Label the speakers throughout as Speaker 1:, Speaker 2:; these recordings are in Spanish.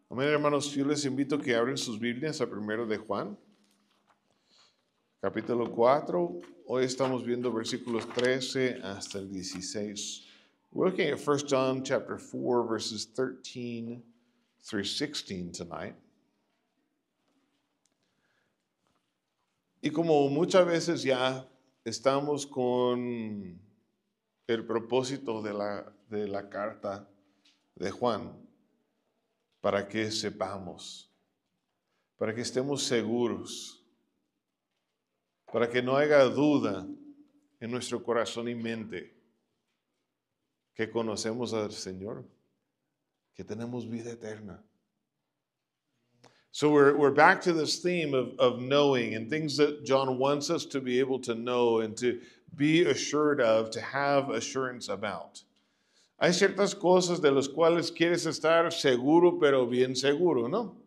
Speaker 1: Amén, hermanos, yo les invito a que abren sus Biblias a 1 de Juan, capítulo 4. Hoy estamos viendo versículos 13 hasta el 16. We're looking at 1 John chapter 4, verses 13 through 16 tonight. Y como muchas veces ya estamos con el propósito de la carta de Juan, para que sepamos, para que estemos seguros, para que no haya duda en nuestro corazón y mente que conocemos al Señor, que tenemos vida eterna. So we're back to this theme of knowing and things that John wants us to be able to know and to be assured of, to have assurance about. Hay ciertas cosas de las cuales quieres estar seguro, pero bien seguro, ¿no?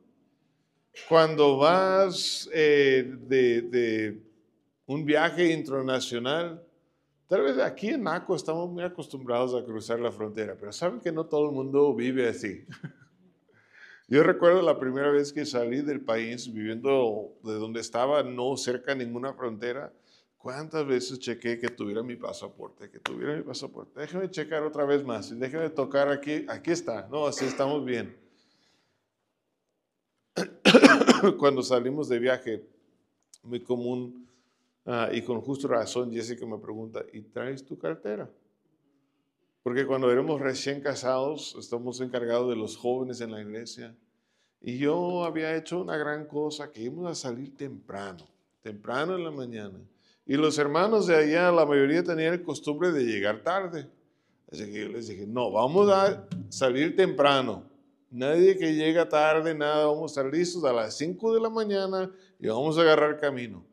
Speaker 1: Cuando vas de un viaje internacional, tal vez aquí en Naco estamos muy acostumbrados a cruzar la frontera, pero saben que no todo el mundo vive así. Yo recuerdo la primera vez que salí del país, viviendo de donde estaba, no cerca de ninguna frontera. ¿Cuántas veces chequé que tuviera mi pasaporte? Que tuviera mi pasaporte. Déjame checar otra vez más. Y déjame tocar aquí. Aquí está. No, así estamos bien. Cuando salimos de viaje, muy común y con justa razón, Jessica me pregunta, ¿y traes tu cartera? Porque cuando éramos recién casados, estamos encargados de los jóvenes en la iglesia. Y yo había hecho una gran cosa, que íbamos a salir temprano en la mañana. Y los hermanos de allá, la mayoría tenían el costumbre de llegar tarde. Así que yo les dije, no, vamos a salir temprano. Nadie que llega tarde, nada, vamos a estar listos a las 5 de la mañana y vamos a agarrar camino.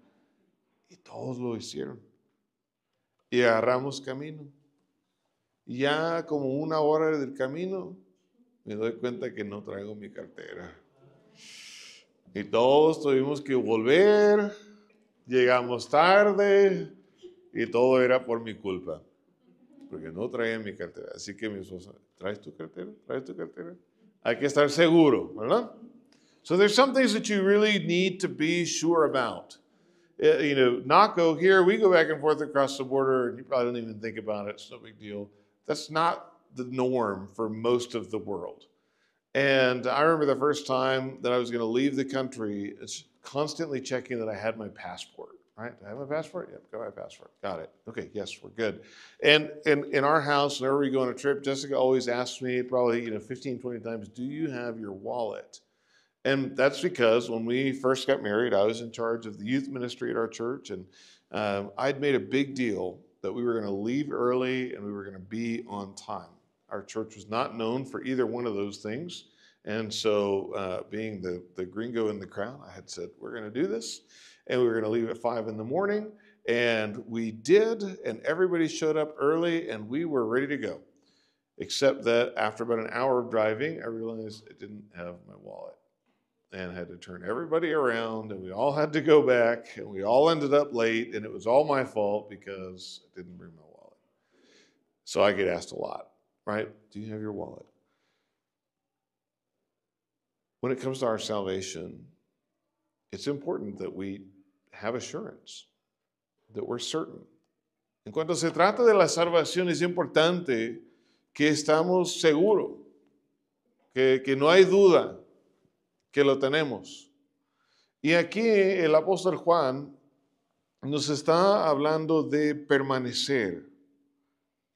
Speaker 1: Y todos lo hicieron. Y agarramos camino. Y ya como una hora del camino, me doy cuenta que no traigo mi cartera. Y todos tuvimos que volver, llegamos tarde y todo era por mi culpa, porque no traía mi cartera. Así que mi esposa, ¿traes tu cartera? ¿Traes tu cartera? Hay que estar seguro, ¿verdad? So there's some things that you really need to be sure about. You know, Naco, here we go back and forth across the border, and you probably don't even think about it. It's no big deal. That's not the norm for most of the world. And I remember the first time that I was going to leave the country, it's constantly checking that I had my passport, right? Do I have my passport? Yep, got my passport. Got it. Okay, yes, we're good. And in our house, whenever we go on a trip, Jessica always asks me probably 15, 20 times, do you have your wallet? And that's because when we first got married, I was in charge of the youth ministry at our church, and I'd made a big deal that we were going to leave early and we were going to be on time. Our church was not known for either one of those things. And so being the gringo in the crowd, I had said, we're going to do this. And we were going to leave at 5 in the morning. And we did. And everybody showed up early and we were ready to go. Except that after about an hour of driving, I realized I didn't have my wallet. And I had to turn everybody around. And we all had to go back. And we all ended up late. And it was all my fault because I didn't bring my wallet. So I get asked a lot. Right? Do you have your wallet? When it comes to our salvation, it's important that we have assurance, that we're certain. En cuanto se trata de la salvación, es importante que estamos seguros, que no hay duda que lo tenemos. Y aquí el apóstol Juan nos está hablando de permanecer.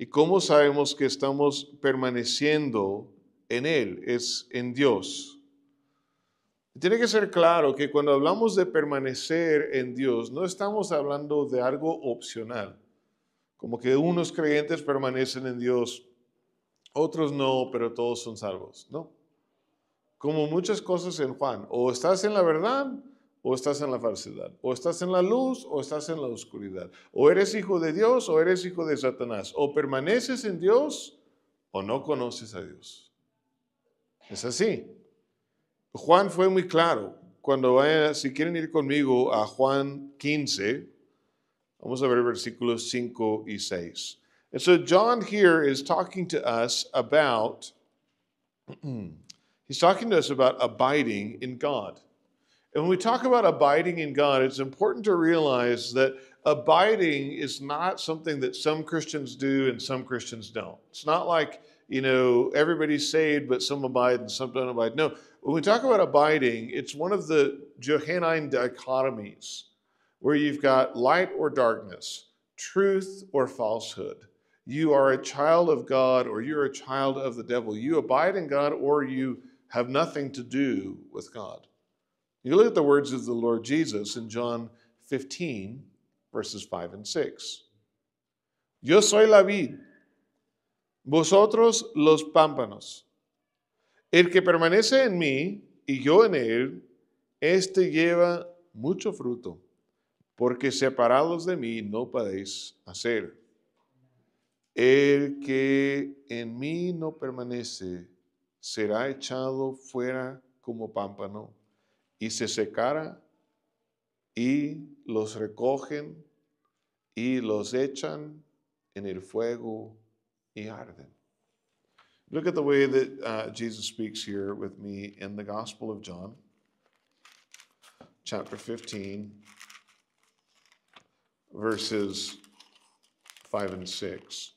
Speaker 1: ¿Y cómo sabemos que estamos permaneciendo en Él? Es en Dios. Tiene que ser claro que cuando hablamos de permanecer en Dios, no estamos hablando de algo opcional. Como que unos creyentes permanecen en Dios, otros no, pero todos son salvos. No. Como muchas cosas en Juan, o estás en la verdad o estás en la falsedad, o estás en la luz o estás en la oscuridad, o eres hijo de Dios o eres hijo de Satanás, o permaneces en Dios o no conoces a Dios. Es así. Juan fue muy claro. Cuando vayan, si quieren ir conmigo a Juan 15, vamos a ver versículos 5 y 6. And so John here is talking to us about He's talking to us about abiding in God. And when we talk about abiding in God, it's important to realize that abiding is not something that some Christians do and some Christians don't. It's not like, everybody's saved, but some abide and some don't abide. No, when we talk about abiding, it's one of the Johannine dichotomies where you've got light or darkness, truth or falsehood. You are a child of God or you're a child of the devil. You abide in God or you have nothing to do with God. You look at the words of the Lord Jesus in John 15, verses 5 and 6. Yo soy la vid, vosotros los pámpanos. El que permanece en mí y yo en él, este lleva mucho fruto, porque separados de mí no podéis hacer. El que en mí no permanece será echado fuera como pámpano y se secará, y los recogen y los echan en el fuego y arden. Look at the way that Jesus speaks here with me in the Gospel of John, chapter 15, verses 5 and 6.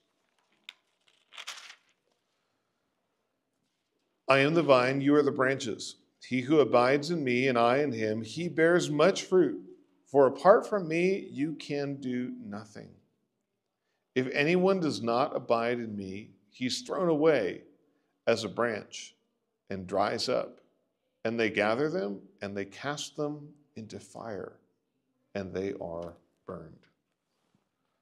Speaker 1: I am the vine, you are the branches. He who abides in me and I in him, he bears much fruit. For apart from me, you can do nothing. If anyone does not abide in me, he's thrown away as a branch and dries up. And they gather them and they cast them into fire, and they are burned.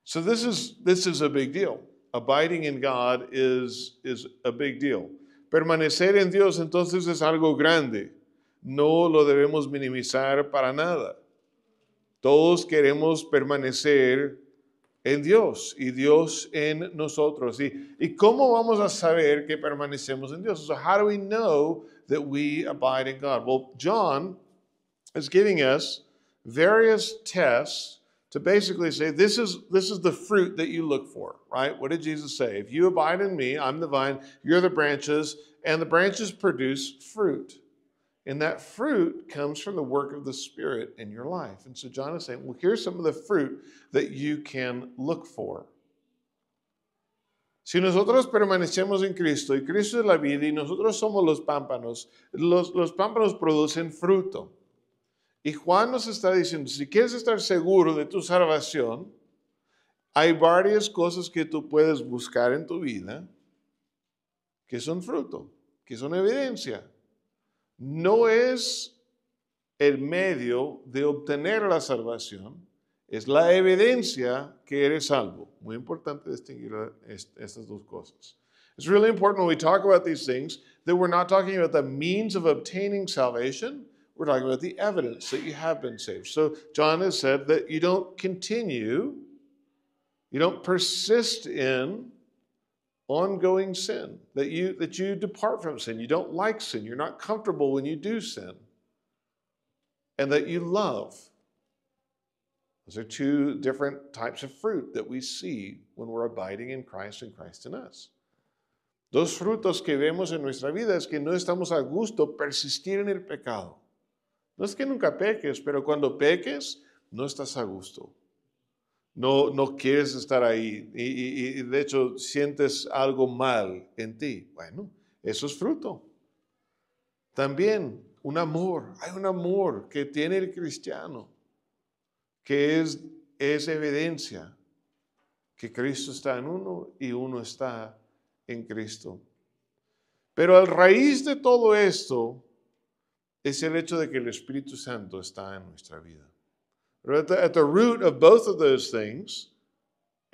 Speaker 1: So this is a big deal. Abiding in God is a big deal. Permanecer en Dios entonces es algo grande. No lo debemos minimizar para nada. Todos queremos permanecer en Dios y Dios en nosotros. ¿Y cómo vamos a saber que permanecemos en Dios? So how do we know that we abide in God? Well, John is giving us various tests to basically say, this is the fruit that you look for, right? What did Jesus say? If you abide in me, I'm the vine, you're the branches, and the branches produce fruit. And that fruit comes from the work of the Spirit in your life. And so John is saying, well, here's some of the fruit that you can look for. Si nosotros permanecemos en Cristo, y Cristo es la vida, y nosotros somos los pámpanos, los pámpanos producen fruto. Y Juan nos está diciendo, si quieres estar seguro de tu salvación, hay varias cosas que tú puedes buscar en tu vida que son fruto, que son evidencia. No es el medio de obtener la salvación, es la evidencia que eres salvo. Muy importante distinguir estas dos cosas. It's really important when we talk about these things that we're not talking about the means of obtaining salvation. We're talking about the evidence that you have been saved. So John has said that you don't persist in ongoing sin, that you depart from sin. You don't like sin. You're not comfortable when you do sin. And that you love. Those are two different types of fruit that we see when we're abiding in Christ and Christ in us. Dos frutos que vemos en nuestra vida es que no estamos a gusto persistir en el pecado. No es que nunca peques, pero cuando peques, no estás a gusto. No quieres estar ahí y de hecho sientes algo mal en ti. Bueno, eso es fruto. También hay un amor que tiene el cristiano, que es evidencia que Cristo está en uno y uno está en Cristo. Pero a raíz de todo esto es el hecho de que el Espíritu Santo está en nuestra vida. But at the root of both of those things,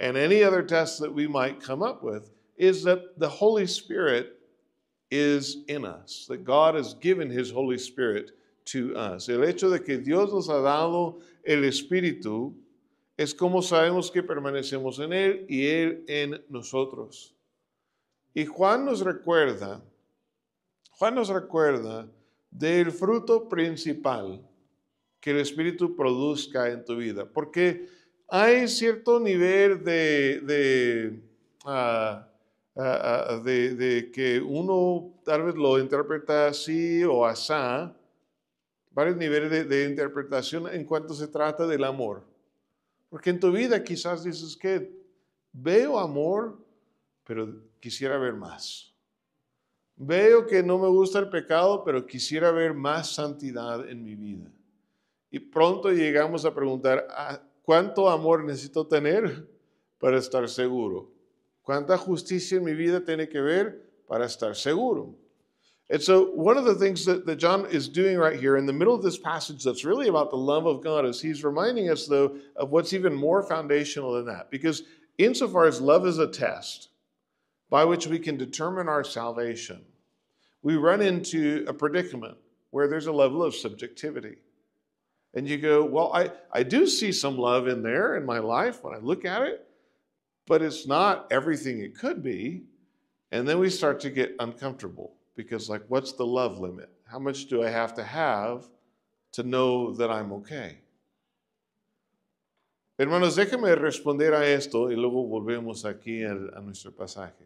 Speaker 1: and any other tests that we might come up with, is that the Holy Spirit is in us, that God has given His Holy Spirit to us. El hecho de que Dios nos ha dado el Espíritu es como sabemos que permanecemos en Él y Él en nosotros. Y Juan nos recuerda del fruto principal que el Espíritu produzca en tu vida. Porque hay cierto nivel de de que uno tal vez lo interpreta así o asá, varios niveles de interpretación en cuanto se trata del amor. Porque en tu vida quizás dices que veo amor, pero quisiera ver más. Veo que no me gusta el pecado, pero quisiera ver más santidad en mi vida. Y pronto llegamos a preguntar, ¿cuánto amor necesito tener para estar seguro? ¿Cuánta justicia en mi vida tiene que ver para estar seguro? And so one of the things that John is doing right here in the middle of this passage that's really about the love of God is he's reminding us, though, of what's even more foundational than that. Because insofar as love is a test by which we can determine our salvation, we run into a predicament where there's a level of subjectivity. And you go, well, I do see some love in there in my life when I look at it, but it's not everything it could be. And then we start to get uncomfortable because, like, what's the love limit? How much do I have to know that I'm okay? Hermanos, déjenme responder a esto y luego volvemos aquí a nuestro pasaje.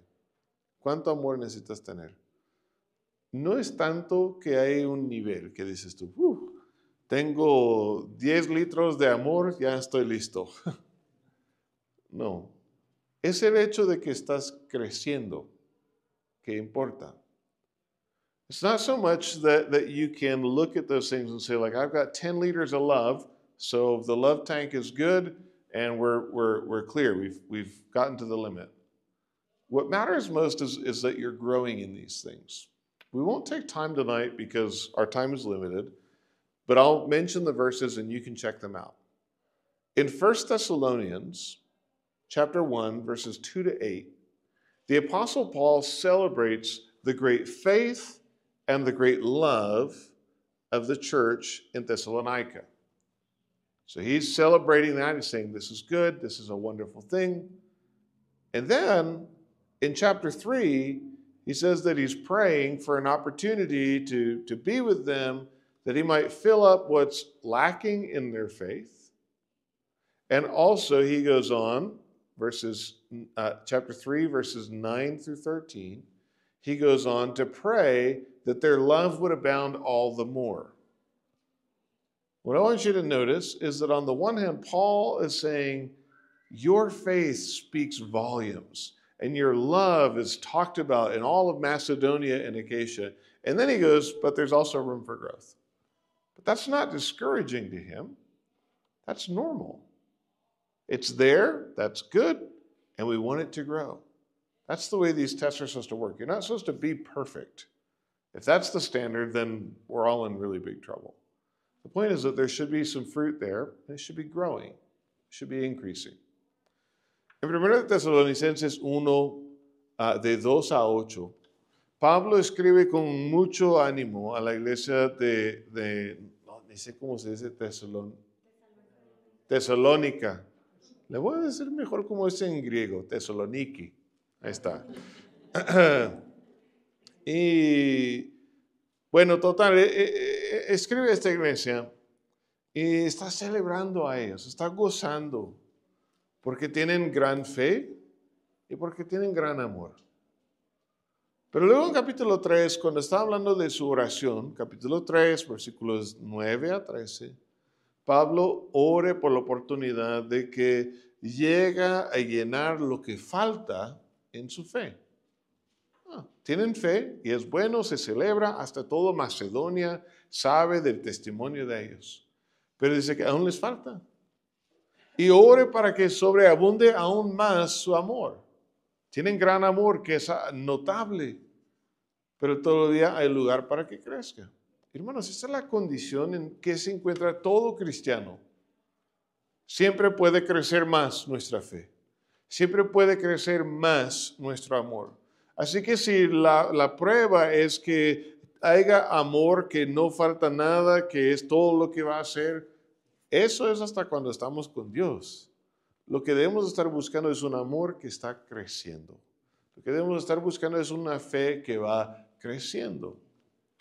Speaker 1: ¿Cuánto amor necesitas tener? No es tanto que hay un nivel que dices tú, tengo 10 litros de amor, ya estoy listo. No, es el hecho de que estás creciendo que importa. It's not so much that you can look at those things and say, like, I've got 10 liters of love, so the love tank is good and we're clear. We've gotten to the limit. What matters most is that you're growing in these things. We won't take time tonight because our time is limited, but I'll mention the verses and you can check them out. In 1 Thessalonians chapter 1, verses 2 to 8, the Apostle Paul celebrates the great faith and the great love of the church in Thessalonica. So he's celebrating that. He's saying, this is good. This is a wonderful thing. And then in chapter 3, he says that he's praying for an opportunity to be with them, that he might fill up what's lacking in their faith. And also he goes on, chapter 3, verses 9 through 13, he goes on to pray that their love would abound all the more. What I want you to notice is that on the one hand, Paul is saying, your faith speaks volumes, and your love is talked about in all of Macedonia and Achaia. And then he goes, but there's also room for growth. But that's not discouraging to him. That's normal. It's there, that's good, and we want it to grow. That's the way these tests are supposed to work. You're not supposed to be perfect. If that's the standard, then we're all in really big trouble. The point is that there should be some fruit there, and it should be growing. It should be increasing. En 1 Tesalonicenses 1, de 2 a 8, Pablo escribe con mucho ánimo a la iglesia no sé cómo se dice Tesalónica. Le voy a decir mejor cómo es en griego, Tesaloniki. Ahí está. Y bueno, total, escribe a esta iglesia y está celebrando a ellos, está gozando, porque tienen gran fe y porque tienen gran amor. Pero luego en capítulo 3, cuando está hablando de su oración, capítulo 3, versículos 9 a 13, Pablo ore por la oportunidad de que llega a llenar lo que falta en su fe. Tienen fe y es bueno, se celebra, hasta todo Macedonia sabe del testimonio de ellos. Pero dice que aún les falta. Y ore para que sobreabunde aún más su amor. Tienen gran amor que es notable, pero todavía hay lugar para que crezca. Hermanos, esa es la condición en que se encuentra todo cristiano. Siempre puede crecer más nuestra fe. Siempre puede crecer más nuestro amor. Así que si la prueba es que haya amor, que no falta nada, que es todo lo que va a ser, eso es hasta cuando estamos con Dios. Lo que debemos estar buscando es un amor que está creciendo. Lo que debemos estar buscando es una fe que va creciendo.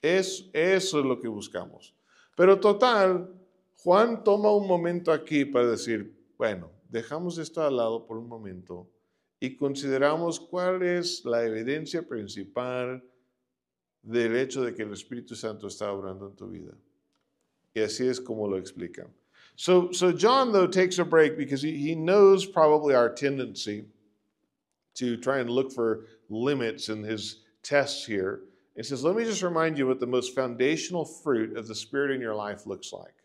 Speaker 1: Eso es lo que buscamos. Pero total, Juan toma un momento aquí para decir, bueno, dejamos esto al lado por un momento y consideramos cuál es la evidencia principal del hecho de que el Espíritu Santo está obrando en tu vida. Y así es como lo explica. So John, though, takes a break because he knows probably our tendency to try and look for limits in his tests here. He says, let me just remind you what the most foundational fruit of the Spirit in your life looks like.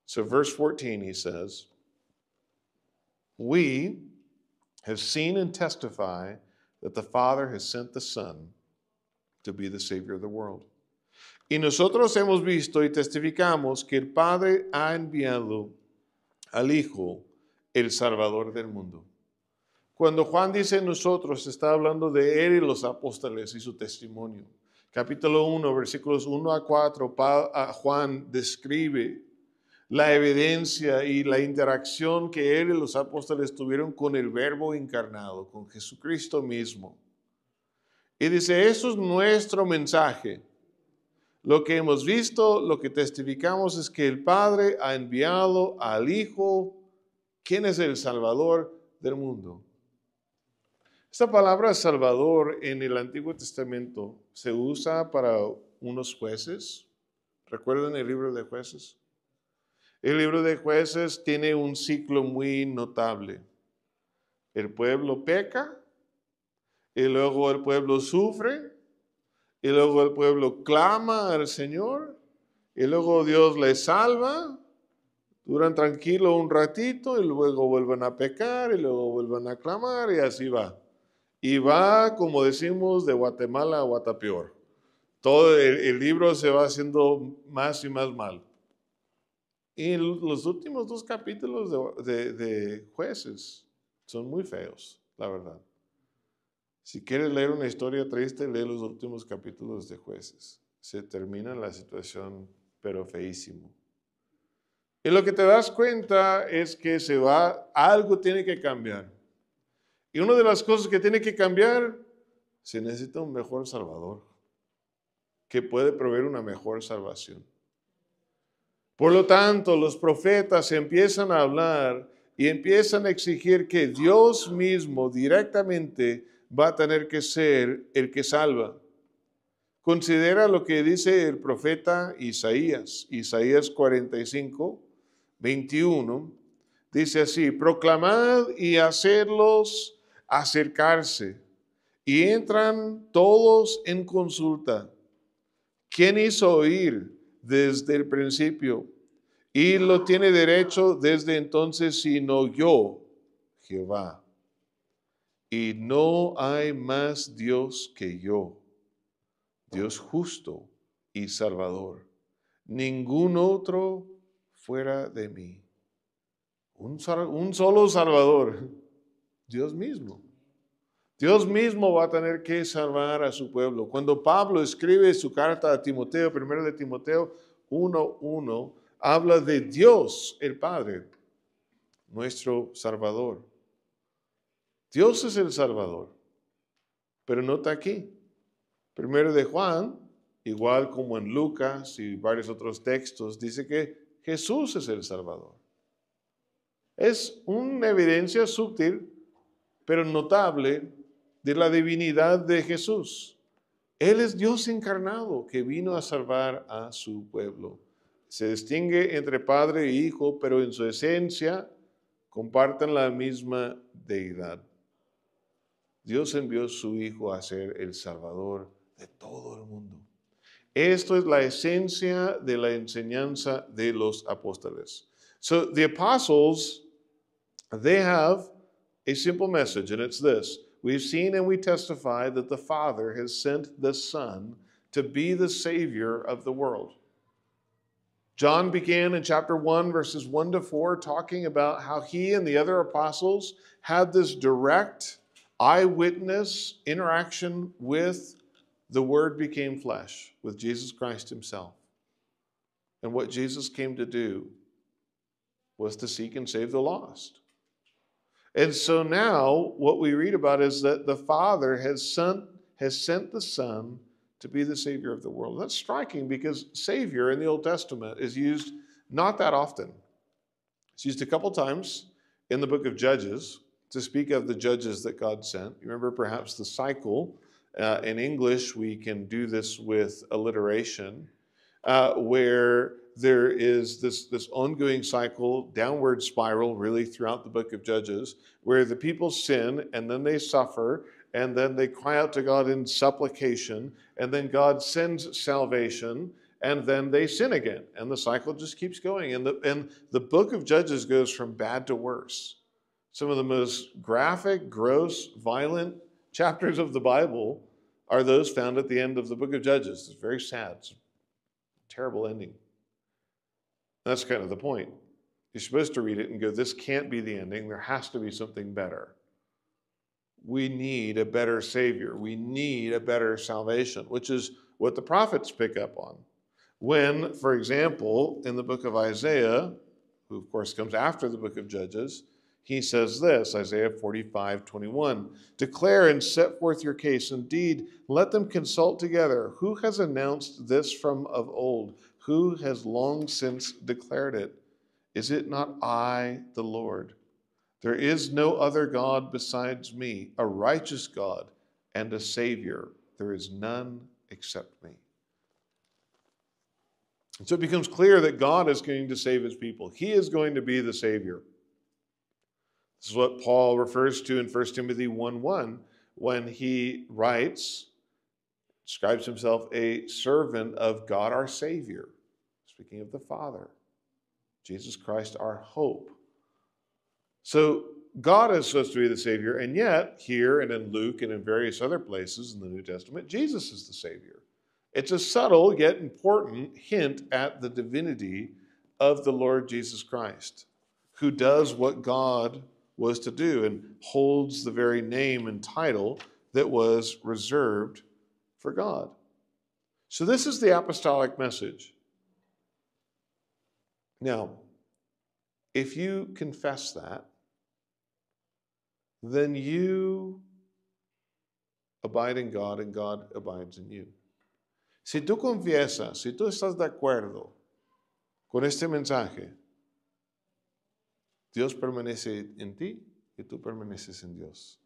Speaker 1: So verse 14, he says, we have seen and testify that the Father has sent the Son to be the Savior of the world. Y nosotros hemos visto y testificamos que el Padre ha enviado al Hijo, el Salvador del mundo. Cuando Juan dice nosotros, está hablando de él y los apóstoles y su testimonio. Capítulo 1, versículos 1 a 4, Juan describe la evidencia y la interacción que él y los apóstoles tuvieron con el Verbo encarnado, con Jesucristo mismo. Y dice, eso es nuestro mensaje. Lo que hemos visto, lo que testificamos es que el Padre ha enviado al Hijo, quien es el Salvador del mundo. Esta palabra Salvador en el Antiguo Testamento se usa para unos jueces. ¿Recuerdan el libro de Jueces? El libro de Jueces tiene un ciclo muy notable. El pueblo peca, y luego el pueblo sufre, y luego el pueblo clama al Señor, y luego Dios les salva, duran tranquilo un ratito, y luego vuelven a pecar, y luego vuelven a clamar, y así va. Y va, como decimos, de Guatemala a Guatapeor. Todo el libro se va haciendo más y más mal. Y los últimos 2 capítulos de Jueces son muy feos, la verdad. Si quieres leer una historia triste, lee los últimos capítulos de Jueces. Se termina la situación, pero feísimo. Y lo que te das cuenta es que algo tiene que cambiar. Y una de las cosas que tiene que cambiar, se necesita un mejor Salvador, que puede proveer una mejor salvación. Por lo tanto, los profetas empiezan a hablar y empiezan a exigir que Dios mismo directamente va a tener que ser el que salva. Considera lo que dice el profeta Isaías. Isaías 45, 21. Dice así, proclamad y hacedlos acercarse. Y entran todos en consulta. ¿Quién hizo oír desde el principio? Y lo tiene derecho desde entonces, sino yo, Jehová. Y no hay más Dios que yo, Dios justo y salvador. Ningún otro fuera de mí. Un solo Salvador, Dios mismo. Dios mismo va a tener que salvar a su pueblo. Cuando Pablo escribe su carta a Timoteo, 1 de Timoteo 1:1, habla de Dios, el Padre, nuestro Salvador. Dios es el Salvador, pero no está aquí. 1 de Juan, igual como en Lucas y varios otros textos, dice que Jesús es el Salvador. Es una evidencia sutil, pero notable, de la divinidad de Jesús. Él es Dios encarnado que vino a salvar a su pueblo. Se distingue entre Padre e Hijo, pero en su esencia comparten la misma deidad. Dios envió a su Hijo a ser el Salvador de todo el mundo. Esto es la esencia de la enseñanza de los apóstoles. So the apostles, they have a simple message, and it's this. We've seen and we testify that the Father has sent the Son to be the Savior of the world. John began in chapter 1, verses 1 to 4, talking about how he and the other apostles had this direct eyewitness interaction with the Word became flesh, with Jesus Christ himself. And what Jesus came to do was to seek and save the lost. And so now what we read about is that the Father has sent the Son to be the Savior of the world. That's striking because Savior in the Old Testament is used not that often. It's used a couple times in the book of Judges to speak of the judges that God sent. You remember perhaps the cycle. In English, we can do this with alliteration, where there is this ongoing cycle, downward spiral, really throughout the book of Judges, where the people sin and then they suffer and then they cry out to God in supplication, and then God sends salvation, and then they sin again, and the cycle just keeps going. And the book of Judges goes from bad to worse. Some of the most graphic, gross, violent chapters of the Bible are those found at the end of the book of Judges. It's very sad. It's a terrible ending. That's kind of the point. You're supposed to read it and go, this can't be the ending. There has to be something better. We need a better Savior. We need a better salvation, which is what the prophets pick up on. When, for example, in the book of Isaiah, who of course comes after the book of Judges, he says this, Isaiah 45:21, declare and set forth your case. Indeed, let them consult together. Who has announced this from of old? Who has long since declared it? Is it not I, the Lord? There is no other God besides me, a righteous God and a Savior. There is none except me. And so it becomes clear that God is going to save his people. He is going to be the Savior. This is what Paul refers to in 1 Timothy 1:1 when he writes, describes himself a servant of God our Savior, speaking of the Father, Jesus Christ our hope. So God is supposed to be the Savior, and yet here and in Luke and in various other places in the New Testament, Jesus is the Savior. It's a subtle yet important hint at the divinity of the Lord Jesus Christ, who does what God was to do and holds the very name and title that was reserved for God. So this is the apostolic message. Now, if you confess that, then you abide in God and God abides in you. Si tú confiesas, si tú estás de acuerdo con este mensaje, Dios permanece en ti y tú permaneces en Dios.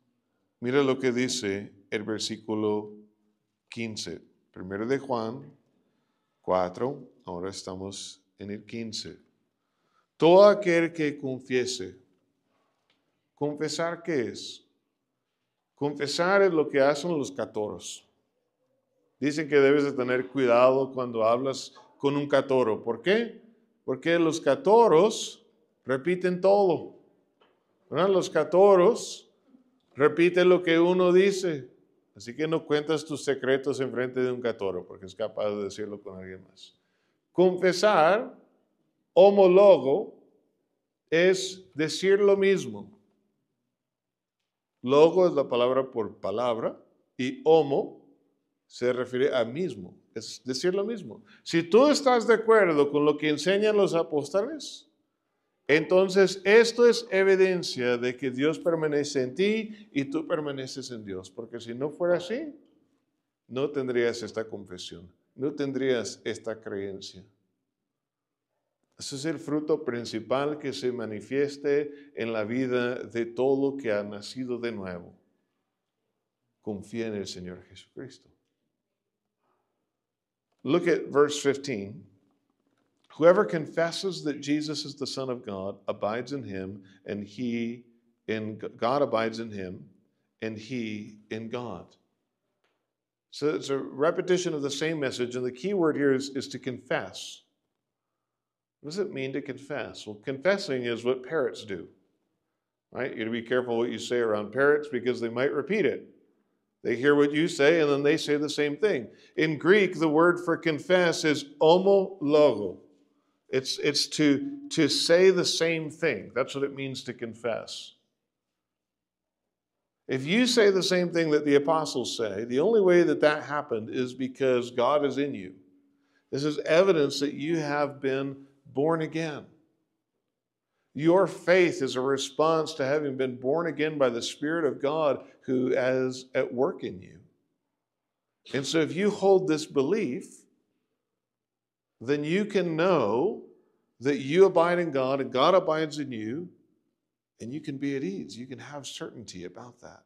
Speaker 1: Mira lo que dice el versículo 15. Primero de Juan 4, ahora estamos en el 15. Todo aquel que confiese. ¿Confesar qué es? Confesar es lo que hacen los catoros. Dicen que debes de tener cuidado cuando hablas con un catoro. ¿Por qué? Porque los catoros repiten todo. ¿Verdad? Los catoros repiten lo que uno dice. Así que no cuentas tus secretos en frente de un catoro, porque es capaz de decirlo con alguien más. Confesar, homólogo, es decir lo mismo. Logo es la palabra por palabra y homo se refiere a mismo, es decir lo mismo. Si tú estás de acuerdo con lo que enseñan los apóstoles, entonces esto es evidencia de que Dios permanece en ti y tú permaneces en Dios, porque si no fuera así, no tendrías esta confesión, no tendrías esta creencia. Ese es el fruto principal que se manifieste en la vida de todo que ha nacido de nuevo. Confía en el Señor Jesucristo. Look at verse 15. Whoever confesses that Jesus is the Son of God abides in him, and he in God abides in him, and he in God. So it's a repetition of the same message, and the key word here is to confess. What does it mean to confess? Well, confessing is what parrots do, right? You have to be careful what you say around parrots because they might repeat it. They hear what you say and then they say the same thing. In Greek, the word for confess is homologo. It's to say the same thing. That's what it means to confess. If you say the same thing that the apostles say, the only way that that happened is because God is in you. This is evidence that you have been born again. Your faith is a response to having been born again by the Spirit of God who is at work in you. And so if you hold this belief, then you can know that you abide in God and God abides in you, And you can be at ease. You can have certainty about that.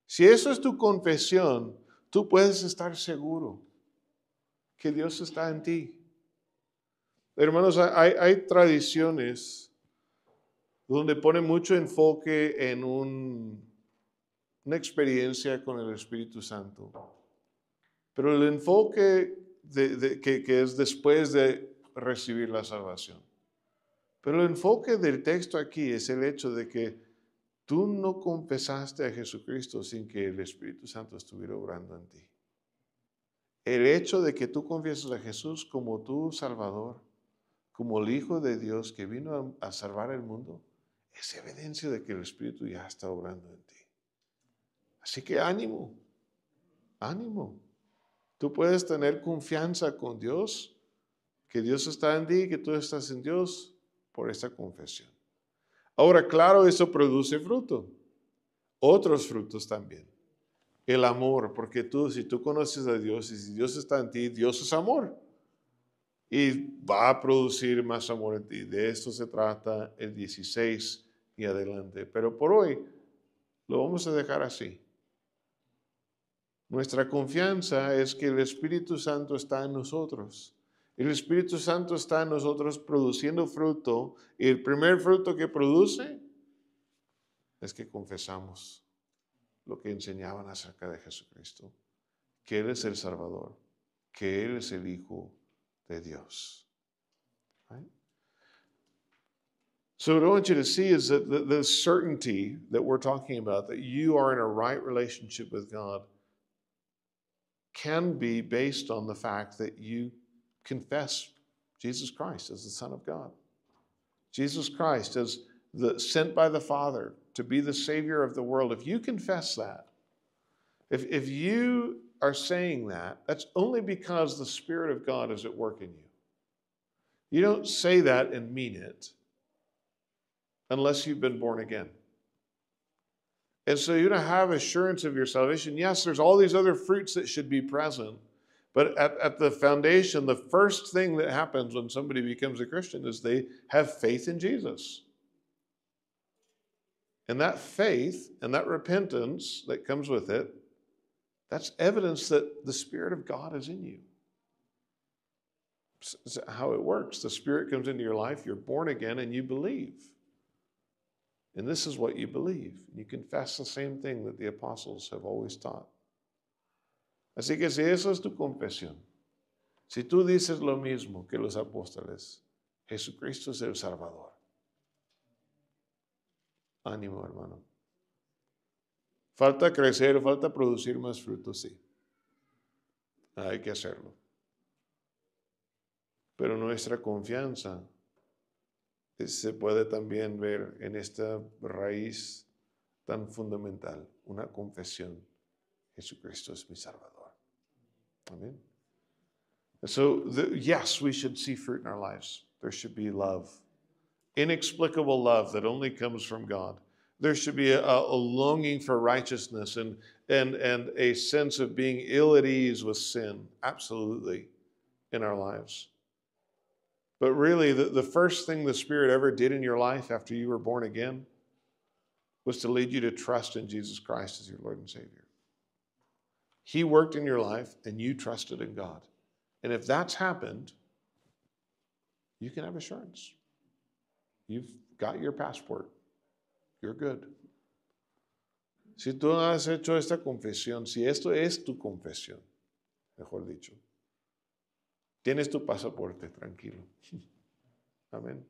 Speaker 1: Si eso es tu confesión, tú puedes estar seguro que Dios está en ti. Hermanos, hay tradiciones donde ponen mucho enfoque en una experiencia con el Espíritu Santo. Pero el enfoque que es después de recibir la salvación. Pero el enfoque del texto aquí es el hecho de que tú no confesaste a Jesucristo sin que el Espíritu Santo estuviera obrando en ti. El hecho de que tú confiesas a Jesús como tu Salvador, como el Hijo de Dios que vino a salvar el mundo, es evidencia de que el Espíritu ya está obrando en ti. Así que ánimo, ánimo. Tú puedes tener confianza con Dios, que Dios está en ti, que tú estás en Dios por esta confesión. Ahora, claro, eso produce fruto. Otros frutos también. El amor, porque si tú conoces a Dios y si Dios está en ti, Dios es amor. Y va a producir más amor en ti. De esto se trata el 16 y adelante. Pero por hoy lo vamos a dejar así. Nuestra confianza es que el Espíritu Santo está en nosotros. El Espíritu Santo está en nosotros produciendo fruto. Y el primer fruto que produce es que confesamos lo que enseñaban acerca de Jesucristo. Que Él es el Salvador. Que Él es el Hijo de Dios. Right? So what I want you to see is that the certainty that we're talking about, that you are in a right relationship with God, can be based on the fact that you confess Jesus Christ as the Son of God. Jesus Christ as sent by the Father to be the Savior of the world. If you confess that, if you are saying that, that's only because the Spirit of God is at work in you. You don't say that and mean it unless you've been born again. And so you don't have assurance of your salvation. Yes, there's all these other fruits that should be present. But at the foundation, the first thing that happens when somebody becomes a Christian is they have faith in Jesus. And that faith and that repentance that comes with it, that's evidence that the Spirit of God is in you. It's how it works. The Spirit comes into your life, you're born again, and you believe. And this is what you believe. You confess the same thing that the apostles have always taught. Así que si eso es tu confesión, si tú dices lo mismo que los apóstoles, Jesucristo es el Salvador. Ánimo, hermano. Falta crecer, falta producir más frutos, sí. Hay que hacerlo. Pero nuestra confianza se puede también ver en esta raíz tan fundamental, una confesión. Jesucristo es mi Salvador. Amen. So, yes, we should see fruit in our lives. There should be love. Inexplicable love that only comes from God. There should be a longing for righteousness and a sense of being ill at ease with sin. Absolutely, in our lives. But really, the first thing the Spirit ever did in your life after you were born again was to lead you to trust in Jesus Christ as your Lord and Savior. He worked in your life, and you trusted in God. And if that's happened, you can have assurance. You've got your passport. You're good. Si tú has hecho esta confesión, si esto es tu confesión, mejor dicho, tienes tu pasaporte, tranquilo. Amén.